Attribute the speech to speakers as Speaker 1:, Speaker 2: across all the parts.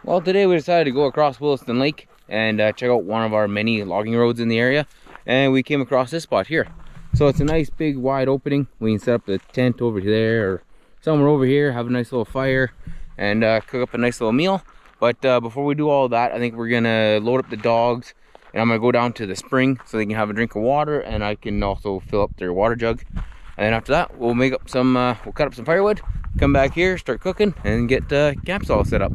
Speaker 1: Well, today we decided to go across Williston Lake and check out one of our many logging roads in the area, and we came across this spot here. So it's a nice big wide opening. We can set up the tent over there or somewhere over here, have a nice little fire, and cook up a nice little meal. But before we do all that, I think we're gonna load up the dogs, and I'm gonna go down to the spring so they can have a drink of water, and I can also fill up their water jug. And then after that, we'll make up some, we'll cut up some firewood, come back here, start cooking, and get camps all set up.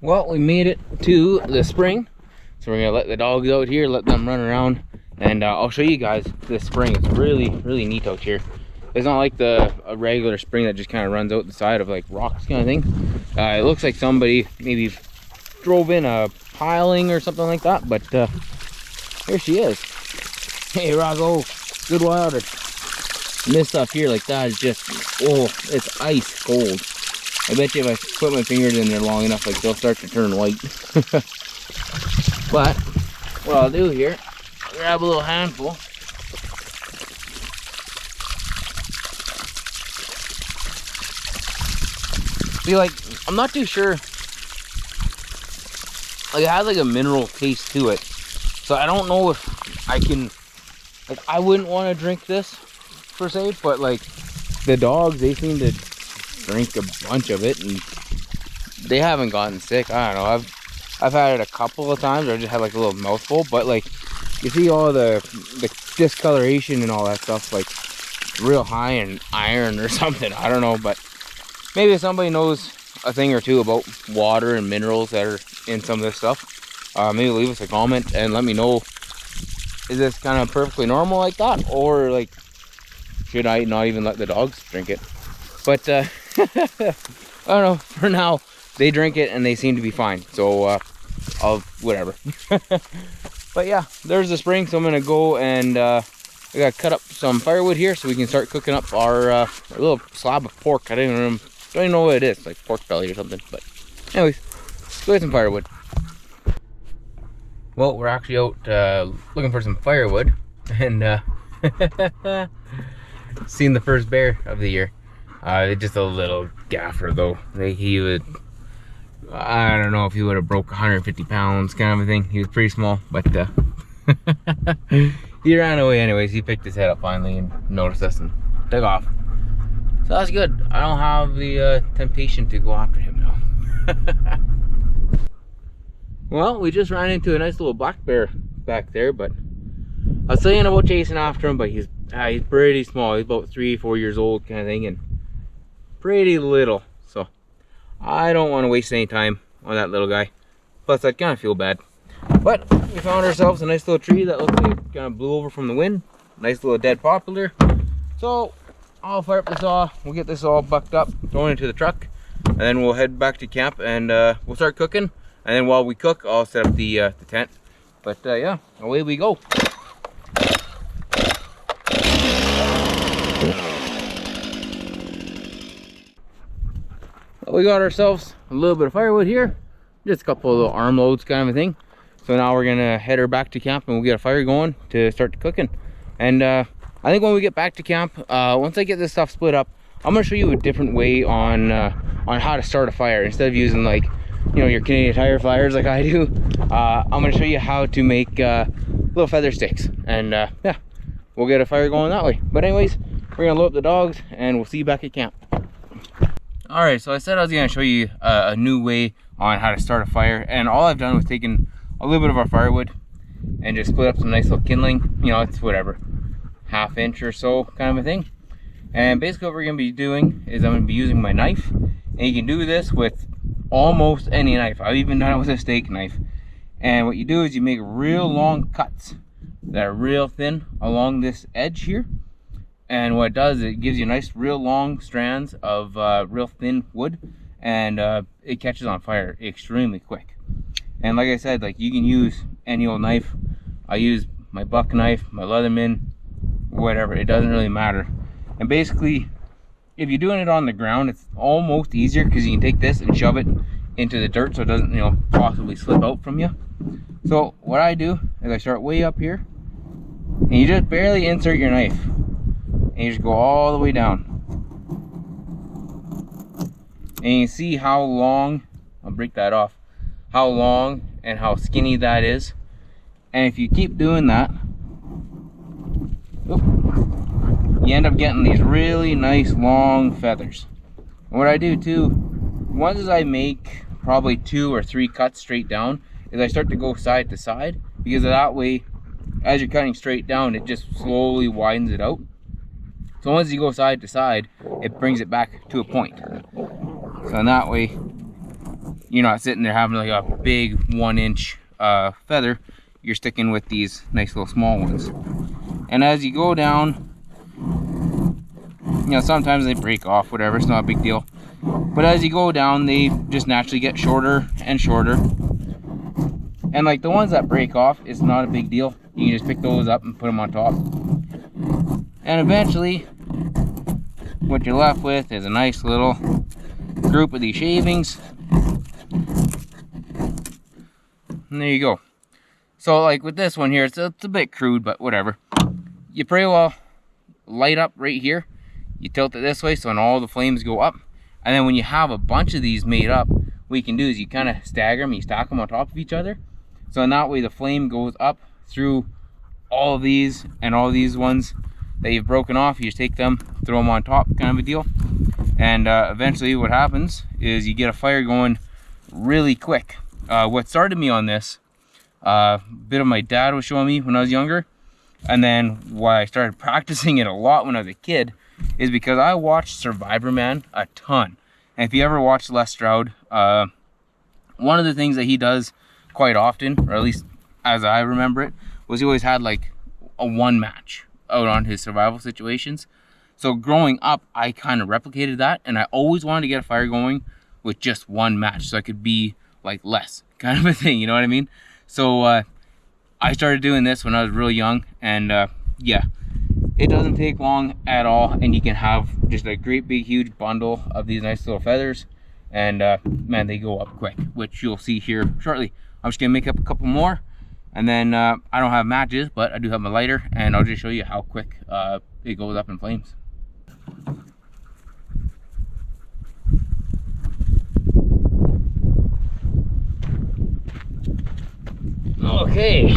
Speaker 1: Well, we made it to the spring, so we're gonna let the dogs out here, let them run around, and I'll show you guys this spring. It's really neat out here. It's not like a regular spring that just kind of runs out the side of like rocks kind of thing. It looks like somebody maybe drove in a piling or something like that, but here she is. Hey Rocco, good water. This stuff here like that is just, oh, it's ice cold. I bet you if I put my fingers in there long enough, like they'll start to turn white. But what I'll do here, grab a little handful. See, like, I'm not too sure. Like, it has like a mineral taste to it, so I don't know if I can. Like, I wouldn't want to drink this per se, but like the dogs, they seem to drink a bunch of it and they haven't gotten sick. I don't know, I've had it a couple of times where I just had like a little mouthful, but like you see all the discoloration and all that stuff, like real high in iron or something. I don't know, but maybe if somebody knows a thing or two about water and minerals that are in some of this stuff, maybe leave us a comment and let me know, is this kind of perfectly normal like that, or like should I not even let the dogs drink it? But I don't know, for now they drink it and they seem to be fine, so I'll whatever. But yeah, there's the spring, so I'm gonna go and I gotta cut up some firewood here so we can start cooking up our little slab of pork. I don't even know what it is, like pork belly or something, but anyways, let's go get some firewood. Well, we're actually out looking for some firewood, and seen the first bear of the year. Just a little gaffer though. He would, I don't know if he would have broke 150 pounds kind of a thing. He was pretty small, but he ran away anyways. He picked his head up finally and noticed us and took off. So that's good. I don't have the temptation to go after him now. Well, we just ran into a nice little black bear back there, but I was saying about chasing after him, but he's pretty small. He's about 3-4 years old kind of thing, and pretty little, so I don't want to waste any time on that little guy. Plus I kind of feel bad. But we found ourselves a nice little tree that looked like it kind of blew over from the wind. Nice little dead poplar. So I'll fire up the saw, we'll get this all bucked up, throw it into the truck, and then we'll head back to camp and we'll start cooking. And then while we cook, I'll set up the tent. But yeah, away we go. We got ourselves a little bit of firewood here, just a couple of little arm loads kind of a thing. So now we're gonna head her back to camp and we'll get a fire going to start cooking. And I think when we get back to camp, once I get this stuff split up, I'm gonna show you a different way on how to start a fire instead of using like, you know, your Canadian Tire fires like I do. I'm gonna show you how to make little feather sticks, and yeah, we'll get a fire going that way. But anyways, we're gonna load up the dogs and we'll see you back at camp. All right, so I said I was gonna show you a new way on how to start a fire, and all I've done was taken a little bit of our firewood and just split up some nice little kindling. You know, it's whatever, 1/2 inch or so kind of a thing. And basically what we're gonna be doing is I'm gonna be using my knife, and you can do this with almost any knife. I've even done it with a steak knife. And what you do is you make real long cuts that are real thin along this edge here. And what it does is it gives you nice real long strands of real thin wood, and it catches on fire extremely quick. And like I said, like you can use any old knife. I use my buck knife, my Leatherman, whatever, it doesn't really matter. And basically, if you're doing it on the ground, it's almost easier because you can take this and shove it into the dirt so it doesn't, you know, possibly slip out from you. So what I do is I start way up here, and you just barely insert your knife, and you just go all the way down. And you can see how long, I'll break that off, how long and how skinny that is. And if you keep doing that, you end up getting these really nice long feathers. And what I do too, once I make probably 2 or 3 cuts straight down, is I start to go side to side, because that way, as you're cutting straight down, it just slowly widens it out. So once you go side to side, it brings it back to a point. So in that way, you're not sitting there having like a big 1-inch feather. You're sticking with these nice little small ones. And as you go down, you know, sometimes they break off, whatever, it's not a big deal. But as you go down, they just naturally get shorter and shorter. And like the ones that break off, it's not a big deal. You can just pick those up and put them on top. And eventually, what you're left with is a nice little group of these shavings. And there you go. So like with this one here, it's a bit crude, but whatever. You pretty well light up right here. You tilt it this way so when all the flames go up. And then when you have a bunch of these made up, what you can do is you kind of stagger them, you stack them on top of each other. So in that way the flame goes up through all of these and all these ones that you've broken off. You just take them, throw them on top, kind of a deal. And eventually what happens is you get a fire going really quick. What started me on this, a bit of my dad was showing me when I was younger. And then why I started practicing it a lot when I was a kid is because I watched Survivor Man a ton. And if you ever watched Les Stroud, one of the things that he does quite often, or at least as I remember it, was he always had like a 1 match out on his survival situations. So growing up, I kind of replicated that, and I always wanted to get a fire going with just 1 match so I could be like less, kind of a thing, you know what I mean? So I started doing this when I was really young, and yeah, it doesn't take long at all, and you can have just a great big huge bundle of these nice little feathers, and man, they go up quick, which you'll see here shortly. I'm just gonna make up a couple more, and then I don't have matches, but I do have my lighter, and I'll just show you how quick it goes up in flames. Okay,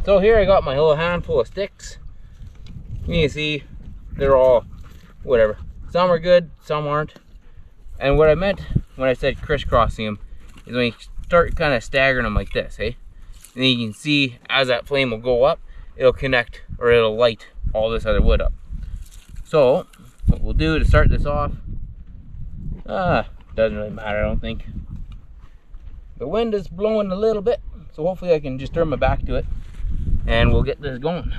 Speaker 1: so here I got my little handful of sticks. You can see they're all whatever. Some are good, some aren't. And what I meant when I said crisscrossing them is when you start kind of staggering them like this, hey? And then you can see as that flame will go up, it'll connect, or it'll light all this other wood up. So what we'll do to start this off, doesn't really matter, I don't think. The wind is blowing a little bit, so hopefully I can just turn my back to it and we'll get this going.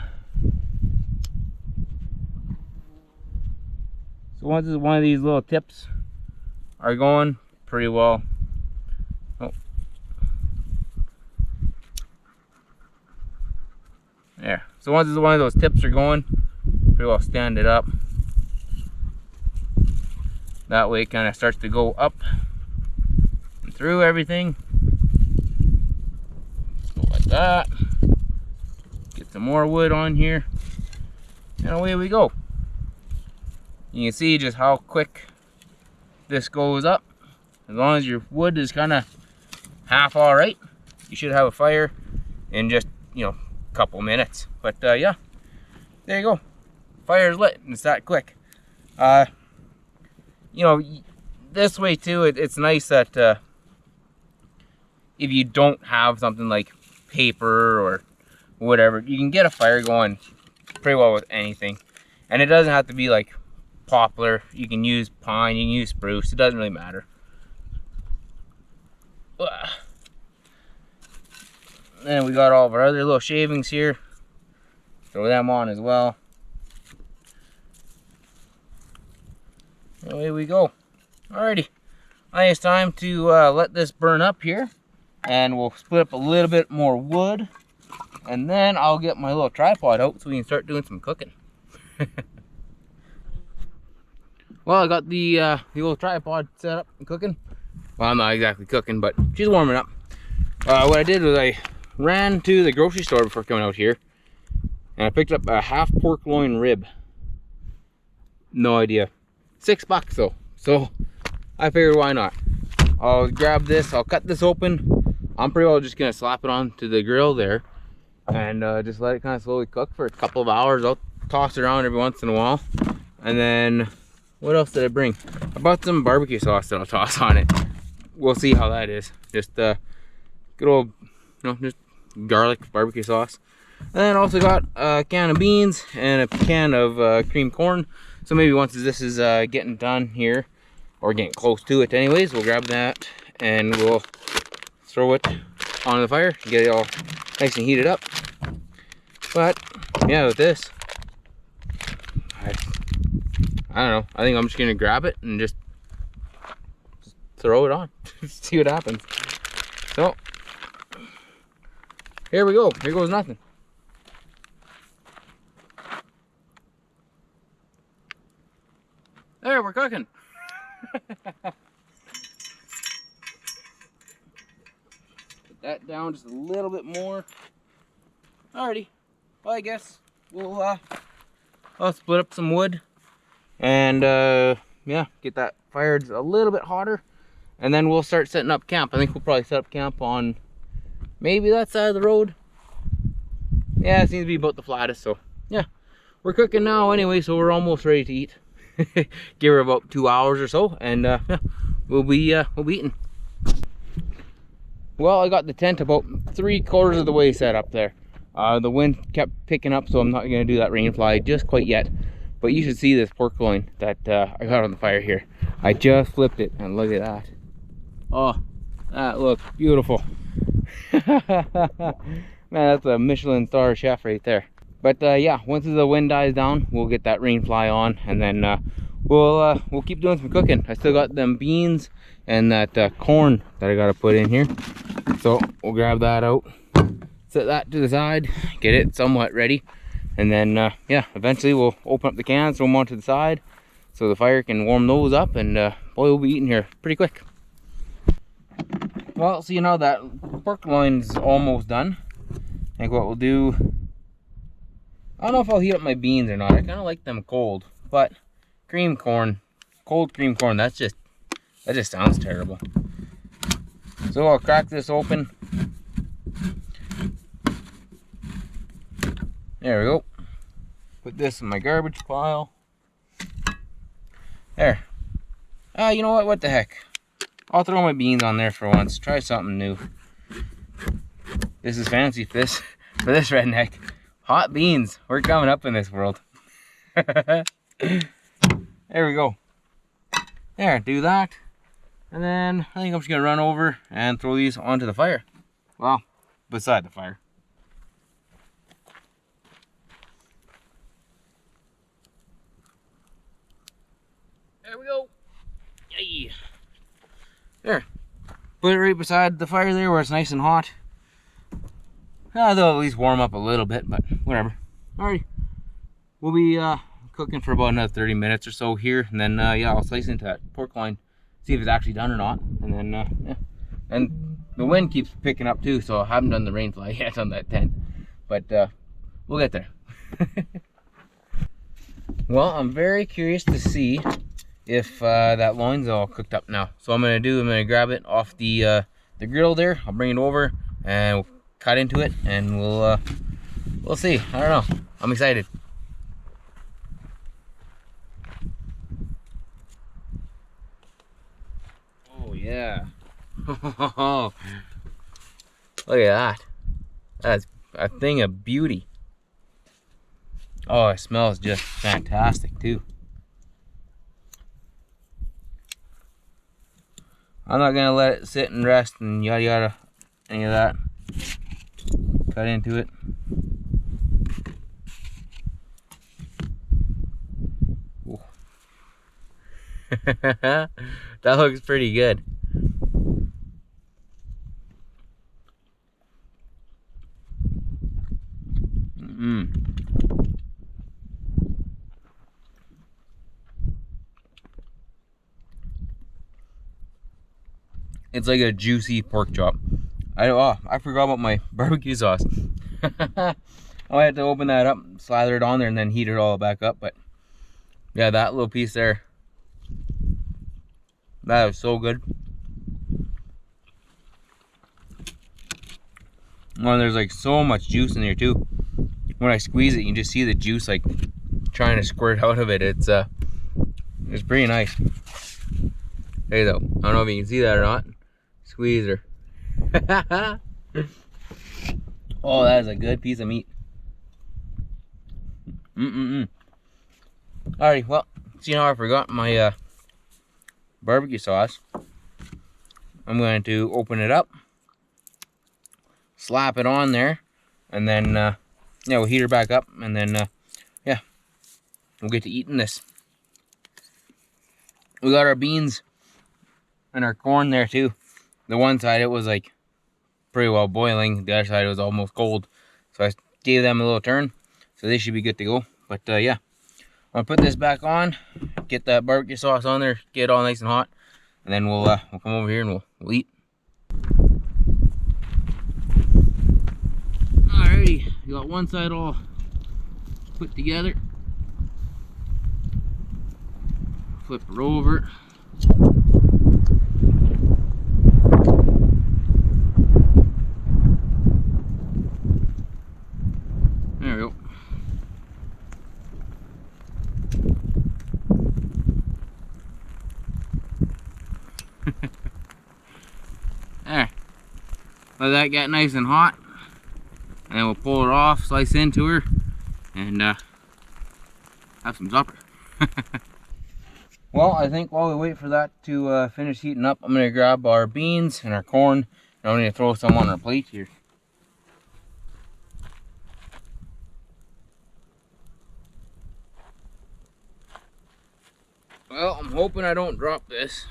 Speaker 1: So once one of these little tips are going pretty well. Oh. There. So once one of those tips are going, pretty well stand it up. That way it kind of starts to go up and through everything. Go like that. Get some more wood on here. And away we go. You can see just how quick this goes up. As long as your wood is kind of half all right, you should have a fire in just, you know, a couple minutes. But yeah, there you go. Fire's lit and it's that quick. You know, this way too, it's nice that if you don't have something like paper or whatever, you can get a fire going pretty well with anything. And it doesn't have to be like poplar. You can use pine, you can use spruce, it doesn't really matter. Then we got all of our other little shavings here. Throw them on as well. Away we go. Alrighty, I think it's time to let this burn up here, and we'll split up a little bit more wood, and then I'll get my little tripod out so we can start doing some cooking. Well, I got the little tripod set up and cooking. Well, I'm not exactly cooking, but she's warming up. What I did was I ran to the grocery store before coming out here, and I picked up a half pork loin rib. No idea. $6 though. So I figured why not. I'll grab this, I'll cut this open. I'm pretty well just gonna slap it onto the grill there and just let it kind of slowly cook for a couple of hours. I'll toss it around every once in a while. And then, what else did I bring? I bought some barbecue sauce that I'll toss on it. We'll see how that is. Just good old, just garlic barbecue sauce. And then also got a can of beans and a can of cream corn. So maybe once this is getting done here, or getting close to it anyways, we'll grab that and we'll throw it on the fire, get it all nice and heated up. But yeah, with this, I don't know, I think I'm just gonna grab it and just throw it on. See what happens. So here we go, here goes nothing. There, we're cooking. Put that down just a little bit more. Alrighty, well, I guess we'll I'll split up some wood and yeah, get that fired a little bit hotter, and then we'll start setting up camp. I think we'll probably set up camp on maybe that side of the road. Yeah, it seems to be about the flattest. So yeah, we're cooking now anyway, so we're almost ready to eat. Give her about 2 hours or so, and yeah, we'll be eating. Well, I got the tent about 3/4 of the way set up there. The wind kept picking up, so I'm not going to do that rain fly just quite yet. But you should see this pork loin that I got on the fire here. I just flipped it, and look at that. Oh, that looks beautiful. Man, that's a Michelin star chef right there. But yeah, once the wind dies down, we'll get that rain fly on, and then we'll keep doing some cooking. I still got them beans and that corn that I gotta put in here, so we'll grab that out, set that to the side, get it somewhat ready, and then yeah, eventually we'll open up the cans, throw them onto the side, so the fire can warm those up, and boy, we'll be eating here pretty quick. Well, so you know that pork loin's almost done. I think what we'll do, I don't know if I'll heat up my beans or not. I kind of like them cold, but cream corn, cold cream corn, that just sounds terrible. So I'll crack this open. There we go. Put this in my garbage pile. There. You know what? What the heck? I'll throw my beans on there for once. Try something new. This is fancy for this redneck. Hot beans. We're coming up in this world. There we go. There, do that. And then I think I'm just gonna run over and throw these onto the fire. Well, beside the fire. There we go. Yay. There. Put it right beside the fire there where it's nice and hot. They'll at least warm up a little bit, but whatever. Alright. We'll be cooking for about another 30 minutes or so here, and then yeah, I'll slice into that pork loin, see if it's actually done or not, and then yeah. And the wind keeps picking up too, so I haven't done the rain fly yet on that tent, but we'll get there. Well, I'm very curious to see if that loin's all cooked up now. So I'm gonna grab it off the grill there. I'll bring it over and we'll cut into it, and we'll see. I don't know. I'm excited. Oh yeah. Look at that. That's a thing of beauty. Oh, it smells just fantastic too. I'm not gonna let it sit and rest and yada yada, any of that. Cut into it. That looks pretty good. It's like a juicy pork chop. I forgot about my barbecue sauce. I had to open that up, slather it on there, and then heat it all back up. But yeah, that little piece there. That is so good. Well, there's like so much juice in there too. When I squeeze it, you can just see the juice like trying to squirt out of it. It's pretty nice. Hey though, I don't know if you can see that or not. Squeeze her. Oh, that is a good piece of meat. Alrighty, well, see how I forgot my barbecue sauce. I'm going to open it up, slap it on there, and then yeah, we'll heat her back up, and then yeah, we'll get to eating this. We got our beans and our corn there too. The one side it was like pretty well boiling, the other side it was almost cold, so I gave them a little turn, so they should be good to go. But yeah, I'll put this back on, get that barbecue sauce on there, get it all nice and hot, and then we'll come over here and we'll eat. Alrighty, we got one side all put together. Flip her over. There we go. There. Let that get nice and hot. And then we'll pull her off, slice into her, and have some supper. Well, I think while we wait for that to finish heating up, I'm going to grab our beans and our corn, and I'm going to throw some on our plate here. Well, I'm hoping I don't drop this.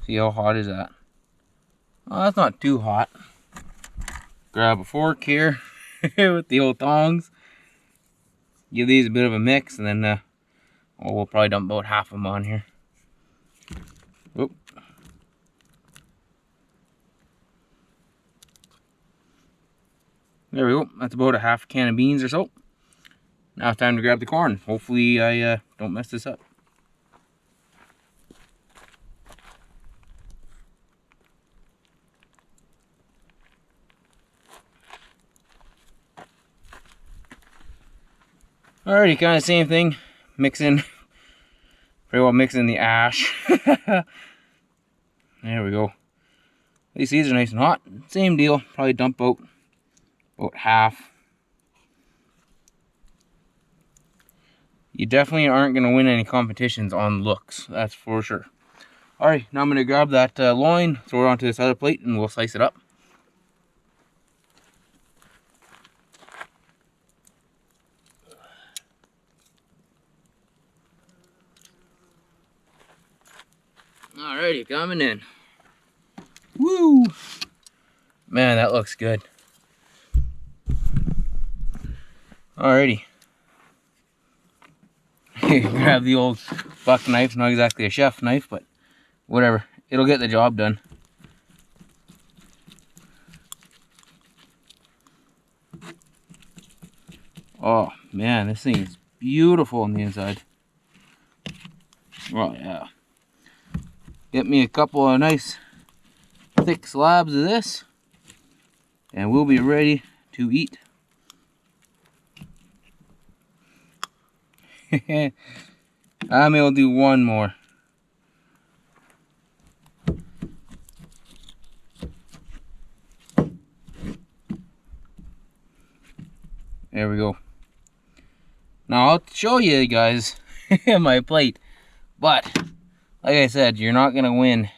Speaker 1: See how hot is that? Oh, that's not too hot. Grab a fork here with the old tongs. Give these a bit of a mix, and then we'll probably dump about half of them on here. Oop. There we go. That's about a half can of beans or so. Now it's time to grab the corn. Hopefully I don't mess this up. Alrighty, kind of same thing. Pretty well mixing the ash. There we go. At least these are nice and hot. Same deal. Probably dump out about half. You definitely aren't going to win any competitions on looks. That's for sure. Alright, now I'm going to grab that loin, throw it onto this other plate, and we'll slice it up. Alrighty, coming in. Woo! Man, that looks good. Alrighty. Grab the old buck knife. Not exactly a chef knife, but whatever. It'll get the job done. Oh, man, this thing is beautiful on the inside. Oh, yeah. Get me a couple of nice thick slabs of this, and we'll be ready to eat. I may will do one more. There we go. Now I'll show you guys my plate, but like I said, you're not gonna win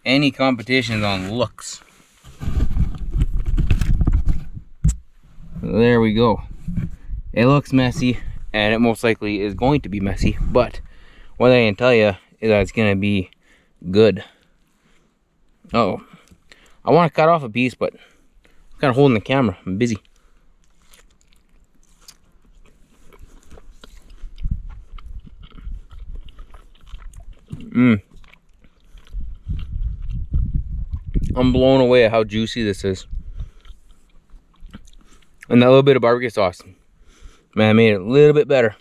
Speaker 1: any competitions on looks. There we go. It looks messy, and it most likely is going to be messy, but what I can tell you is that it's gonna be good. Uh oh, I want to cut off a piece, but I'm kind of holding the camera. I'm busy. I'm blown away at how juicy this is. And that little bit of barbecue sauce, man, made it a little bit better.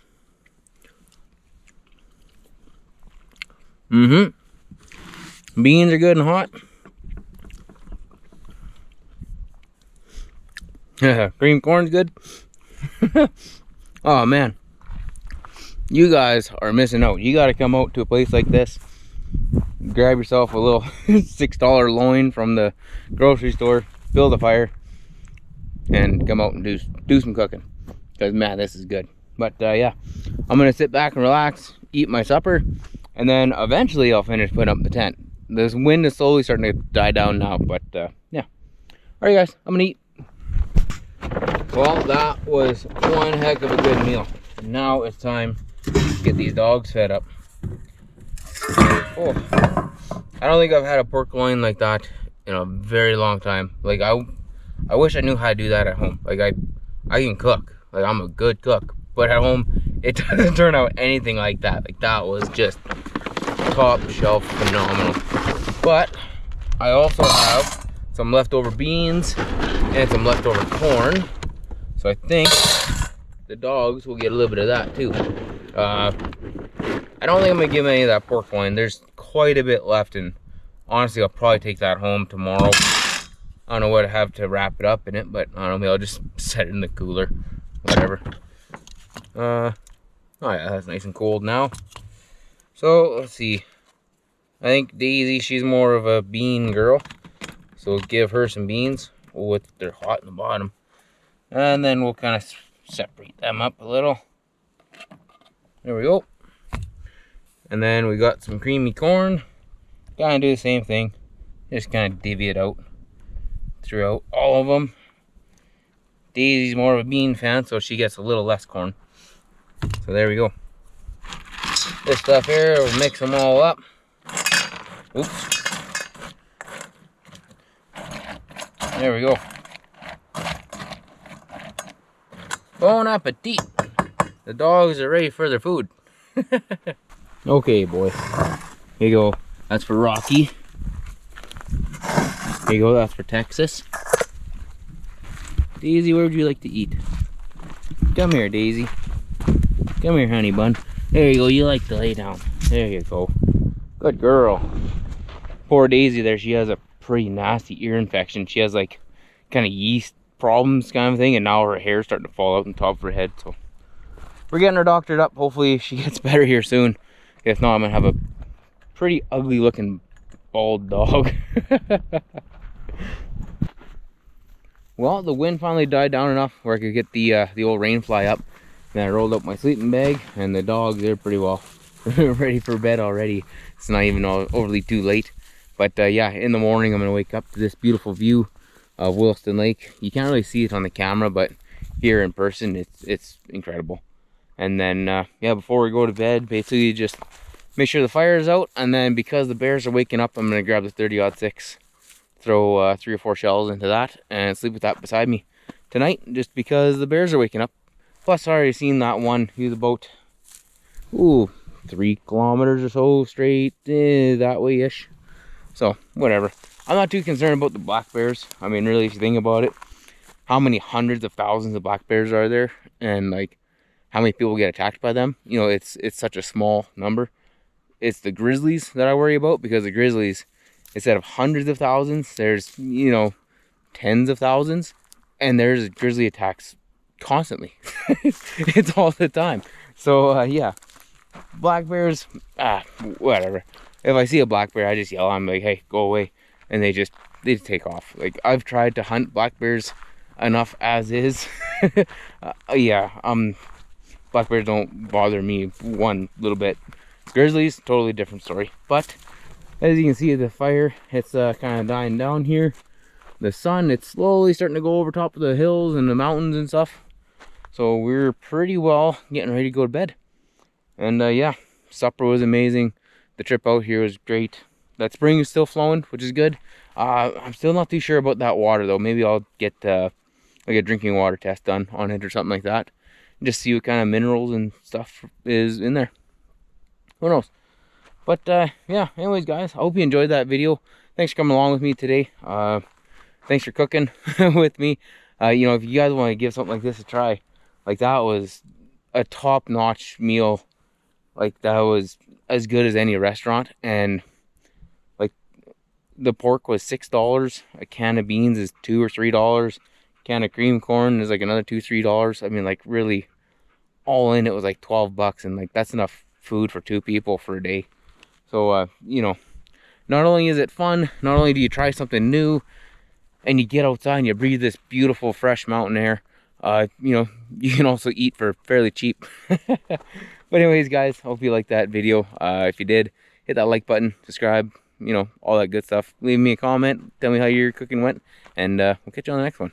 Speaker 1: Beans are good and hot. Cream corn's good. Oh man, you guys are missing out. You got to come out to a place like this, grab yourself a little $6 loin from the grocery store, build a fire, and come out and do some cooking, because man, this is good. But yeah, I'm gonna sit back and relax, eat my supper, and then eventually I'll finish putting up the tent. This wind is slowly starting to die down now, but yeah. All right guys, I'm gonna eat. Well, that was one heck of a good meal. Now it's time to get these dogs fed up. Oh, I don't think I've had a pork loin like that in a very long time. Like I wish I knew how to do that at home. Like I can cook. Like I'm a good cook, but at home it doesn't turn out anything like that. Like that was just top shelf phenomenal. But I also have some leftover beans and some leftover corn. So I think the dogs will get a little bit of that too. I don't think I'm gonna give them any of that pork loin. There's quite a bit left, and honestly, I'll probably take that home tomorrow. I don't know what I have to wrap it up in it, but I don't know, maybe I'll just set it in the cooler, whatever. Oh yeah, that's nice and cold now. So let's see. I think Daisy, she's more of a bean girl, so we'll give her some beans. They're hot in the bottom. And then we'll kind of separate them up a little. There we go. And then we got some creamy corn. Kind of do the same thing. Just kind of divvy it out throughout all of them. Daisy's more of a bean fan, so she gets a little less corn. So there we go. This stuff here, we'll mix them all up. Oops. There we go. Bon appetit. The dogs are ready for their food. Okay, boy. Here you go. That's for Rocky. Here you go. That's for Texas. Daisy, where would you like to eat? Come here, Daisy. Come here, honey bun. There you go. You like to lay down. There you go. Good girl. Poor Daisy there. She has a pretty nasty ear infection. She has like kind of yeast problems kind of thing, and now her hair's starting to fall out on top of her head. So we're getting her doctored up. Hopefully she gets better here soon. If not, I'm gonna have a pretty ugly looking bald dog. Well, the wind finally died down enough where I could get the old rain fly up. Then I rolled up my sleeping bag, and the dogs, they're pretty well ready for bed already. It's not even overly too late. But yeah, in the morning I'm gonna wake up to this beautiful view of Williston Lake. You can't really see it on the camera, but here in person it's incredible. And then yeah, before we go to bed, basically just make sure the fire is out, and then because the bears are waking up, I'm gonna grab the 30-06, throw 3 or 4 shells into that, and sleep with that beside me tonight, just because the bears are waking up. Plus I already seen that one. He was about 3 kilometers or so straight that way ish. So whatever. I'm not too concerned about the black bears. I mean, really, if you think about it, how many hundreds of thousands of black bears are there, and like how many people get attacked by them? You know, it's such a small number. It's the grizzlies that I worry about, because the grizzlies, instead of hundreds of thousands, there's, you know, tens of thousands, and there's grizzly attacks constantly. It's all the time. So yeah, black bears, whatever. If I see a black bear, I just yell. I'm like, hey, go away. And they just take off. Like, I've tried to hunt black bears enough as is. Yeah, black bears don't bother me one little bit. Grizzlies, totally different story. But as you can see, the fire, it's kind of dying down here. The sun, it's slowly starting to go over top of the hills and the mountains and stuff. So we're pretty well getting ready to go to bed. And yeah, supper was amazing. The trip out here was great. That spring is still flowing, which is good. I'm still not too sure about that water though. Maybe I'll get like a drinking water test done on it or something like that. Just see what kind of minerals and stuff is in there. Who knows? But yeah, anyways guys, I hope you enjoyed that video. Thanks for coming along with me today. Thanks for cooking with me. You know, if you guys want to give something like this a try, like that was a top-notch meal. Like that was as good as any restaurant. And like the pork was $6, a can of beans is $2 or $3, can of cream corn is like another $2-3. I mean, like really all in it was like 12 bucks, and like that's enough food for 2 people for a day. So you know, not only is it fun, not only do you try something new and you get outside and you breathe this beautiful fresh mountain air, you know, you can also eat for fairly cheap. But anyways, guys, hope you liked that video. If you did, hit that like button, subscribe, you know, all that good stuff. Leave me a comment, tell me how your cooking went, and we'll catch you on the next one.